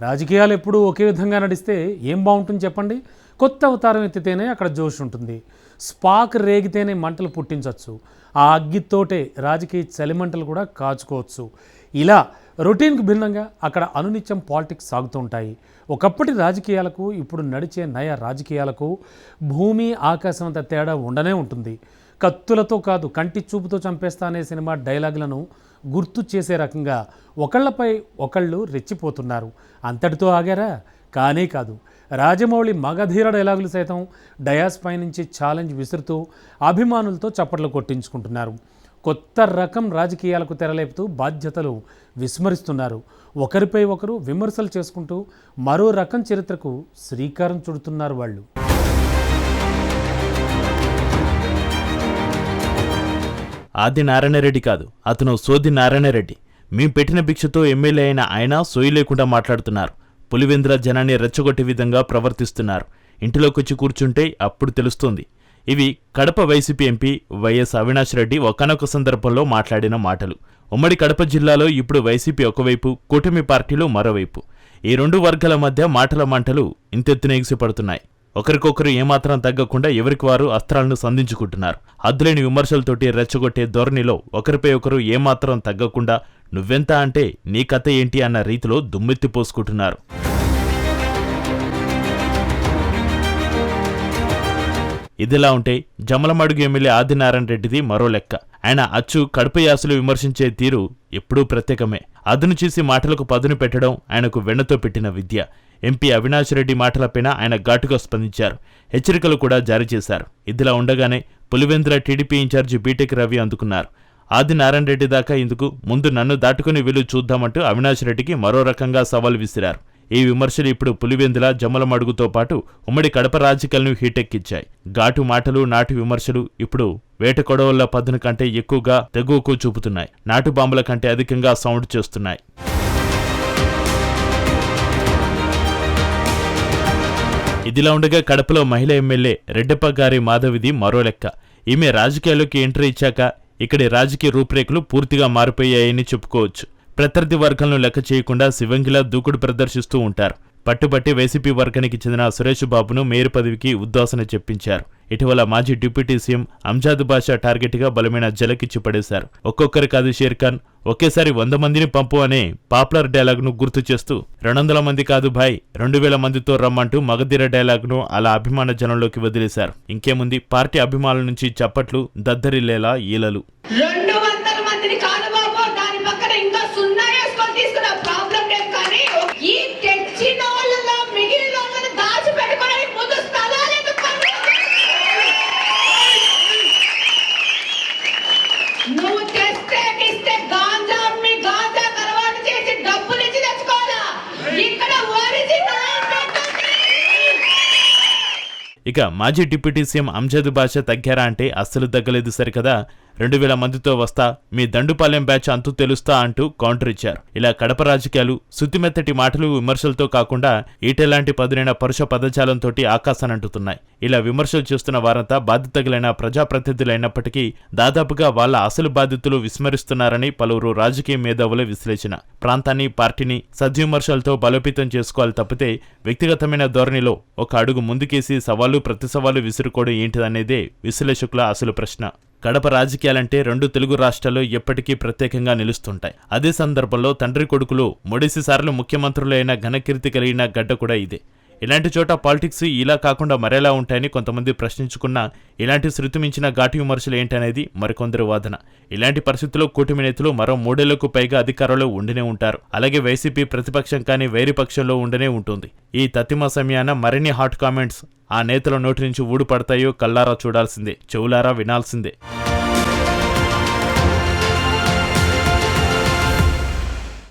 రాజకీయాలు ఎప్పుడూ ఒకే విధంగా నడిస్తే ఏం బాగుంటుంది చెప్పండి. కొత్త అవతారం ఎత్తితేనే అక్కడ జోష్ ఉంటుంది. స్పాక్ రేగితేనే మంటలు పుట్టించవచ్చు. ఆ అగ్గితోటే రాజకీయ చలిమంటలు కూడా కాచుకోవచ్చు. ఇలా రొటీన్కి భిన్నంగా అక్కడ అనునిత్యం పాలిటిక్స్ సాగుతూ ఉంటాయి. ఒకప్పటి రాజకీయాలకు ఇప్పుడు నడిచే నయ రాజకీయాలకు భూమి ఆకాశం అంత తేడా ఉండనే ఉంటుంది. కత్తులతో కాదు కంటి చూపుతో చంపేస్తా అనే సినిమా డైలాగులను గుర్తు చేసే రకంగా ఒకళ్ళపై ఒకళ్ళు రెచ్చిపోతున్నారు. అంతటితో ఆగారా? కానే కాదు. రాజమౌళి మగధీర డైలాగులు సైతం డయాస్ పై నుంచి ఛాలెంజ్ విసురుతూ అభిమానులతో చప్పట్లు కొట్టించుకుంటున్నారు. కొత్త రకం రాజకీయాలకు తెరలేపుతూ బాధ్యతలు విస్మరిస్తున్నారు. ఒకరిపై ఒకరు విమర్శలు చేసుకుంటూ మరో రకం చరిత్రకు శ్రీకారం చుడుతున్నారు వాళ్ళు. ఆది నారాయణరెడ్డి కాదు, అతను సోది నారాయణరెడ్డి. మేం పెట్టిన భిక్షతో ఎమ్మెల్యే అయిన ఆయన సోయి లేకుండా మాట్లాడుతున్నారు. పులివెందుల జనాన్ని రెచ్చగొట్టే విధంగా ప్రవర్తిస్తున్నారు. ఇంటిలోకొచ్చి కూర్చుంటే అప్పుడు తెలుస్తోంది. ఇవి Kadapa YCP MP YS Avinash Reddy ఒకానొక సందర్భంలో మాట్లాడిన మాటలు. ఉమ్మడి కడప జిల్లాలో ఇప్పుడు వైసీపీ ఒకవైపు, కూటమి పార్టీలు మరోవైపు. ఈ రెండు వర్గాల మధ్య మాటల మంటలు ఇంతెత్తున ఎగిసిపడుతున్నాయి. ఒకరికొకరు ఏమాత్రం తగ్గకుండా ఎవరికి వారు అస్త్రాలను సంధించుకుంటున్నారు. హద్దులేని విమర్శలతోటి రెచ్చగొట్టే ధోరణిలో ఒకరిపై ఒకరు ఏమాత్రం తగ్గకుండా నువ్వెంత అంటే నీ కథ ఏంటి అన్న రీతిలో దుమ్మెత్తిపోసుకుంటున్నారు. ఇదిలా ఉంటే జమలమడుగు ఎమ్మెల్యే ఆదినారాయణ రెడ్డిది మరో లెక్క. ఆయన అచ్చు కడప యాసలు విమర్శించే తీరు ఎప్పుడూ ప్రత్యేకమే. అదును చేసి మాటలకు పదును పెట్టడం ఆయనకు వెన్నతో పెట్టిన విద్య. ఎంపీ అవినాష్ రెడ్డి మాటలపైన ఆయన ఘాటుగా స్పందించారు. హెచ్చరికలు కూడా జారీ చేశారు. ఇదిలా ఉండగానే పులివెందుల టీడీపీ ఇన్ఛార్జి బీటెక్ రవి అందుకున్నారు. ఆదినారాయణ రెడ్డి దాకా ఇందుకు ముందు నన్ను దాటుకుని వెళ్ళు చూద్దామంటూ అవినాష్ రెడ్డికి మరో రకంగా సవాల్ విసిరారు. ఈ విమర్శలు ఇప్పుడు పులివెందుల జమ్మలమడుగుతో పాటు ఉమ్మడి కడప రాజకీయాలను హీటెక్కించాయి. ఘాటు మాటలు, నాటు విమర్శలు ఇప్పుడు వేట కొడవళ్ల పదును కంటే ఎక్కువగా తెగువకు చూపుతున్నాయి. నాటు బాంబుల కంటే అధికంగా సౌండ్ చేస్తున్నాయి. ఇదిలా ఉండగా కడపలో మహిళా ఎమ్మెల్యే రెడ్డప్ప గారి మాధవిది మరో లెక్క. ఈమె రాజకీయాల్లోకి ఎంట్రీ ఇచ్చాక ఇక్కడి రాజకీయ రూపురేఖలు పూర్తిగా మారిపోయాయని చెప్పుకోవచ్చు. ప్రత్యర్థి వర్గాలను లెక్క చేయకుండా శివంగిలా దూకుడు ప్రదర్శిస్తూ ఉంటారు. పట్టుబట్టి వైసీపీ వర్గానికి చెందిన సురేష్ బాబును మేయర్ పదవికి ఉద్వాసన చెప్పించారు. ఇటీవల మాజీ డిప్యూటీ సీఎం అంజాద్ బాషా టార్గెట్గా బలమైన జలకిచ్చి పడేశారు. ఒక్కొక్కరు కాదు షేర్ ఖాన్ ఒకేసారి 100 మందిని పంపు అనే పాపులర్ డైలాగ్ను గుర్తు చేస్తూ 200 మంది కాదు భాయ్ 2000 మందితో రమ్మంటూ మగధీర డైలాగ్ను అలా అభిమాన జనంలోకి వదిలేశారు. ఇంకేముంది, పార్టీ అభిమానుల నుంచి చప్పట్లు, దద్దరిల్లేలా ఈలలు. ఇక మాజీ డిప్యూటీ సీఎం అంజద్ బాషా తగ్గారా అంటే అస్సలు తగ్గలేదు సరికదా. 2000 మందితో వస్తా, మీ దండుపాలెం బ్యాచ్ అంతు తెలుస్తా అంటూ కౌంటర్ ఇచ్చారు. ఇలా కడప రాజకీయాలు శుతిమెత్తటి మాటలు, విమర్శలతో కాకుండా ఈటెలాంటి పదునైన పరుష పదజాలంతో ఆకాశానంటుతున్నాయి. ఇలా విమర్శలు చేస్తున్న వారంతా బాధితులైన ప్రజాప్రతినిధులైనప్పటికీ దాదాపుగా వాళ్ళ అసలు బాధితులు విస్మరిస్తున్నారని పలువురు రాజకీయ మేధావుల విశ్లేషణ. ప్రాంతాన్ని, పార్టీని సద్విమర్శలతో బలోపేతం చేసుకోవాలి తప్పితే వ్యక్తిగతమైన ధోరణిలో ఒక అడుగు ముందుకేసి సవాళ్లు ప్రతి సవాళ్లు విసురుకోవడం ఏంటిదనేదే విశ్లేషకుల అసలు ప్రశ్న. కడప రాజకీయాలంటే 2 తెలుగు రాష్ట్రాల్లో ఎప్పటికీ ప్రత్యేకంగా నిలుస్తుంటాయి. అదే సందర్భంలో తండ్రి కొడుకులు మొదటిసార్లు ముఖ్యమంత్రులు అయిన ఘనకీర్తి కలిగిన గడ్డ కూడా ఇదే. ఇలాంటి చోట పాలిటిక్స్ ఇలా కాకుండా మరేలా ఉంటాయని కొంతమంది ప్రశ్నించుకున్నా ఇలాంటి శృతి మించిన ఘాటు విమర్శలు ఏంటనేది మరికొందరు వాదన. ఇలాంటి పరిస్థితుల్లో కూటమి నేతలు మరో 3 ఏళ్లకు పైగా అధికారంలో ఉండనే ఉంటారు. అలాగే వైసీపీ ప్రతిపక్షం కానీ వైరి పక్షంలో ఉండనే ఉంటుంది. ఈ తతిమ సమయాన మరిన్ని హాట్ కామెంట్స్ ఆ నేతల నోటి నుంచి ఊడిపడతాయో కళ్ళారా చూడాల్సిందే, చెవులారా వినాల్సిందే.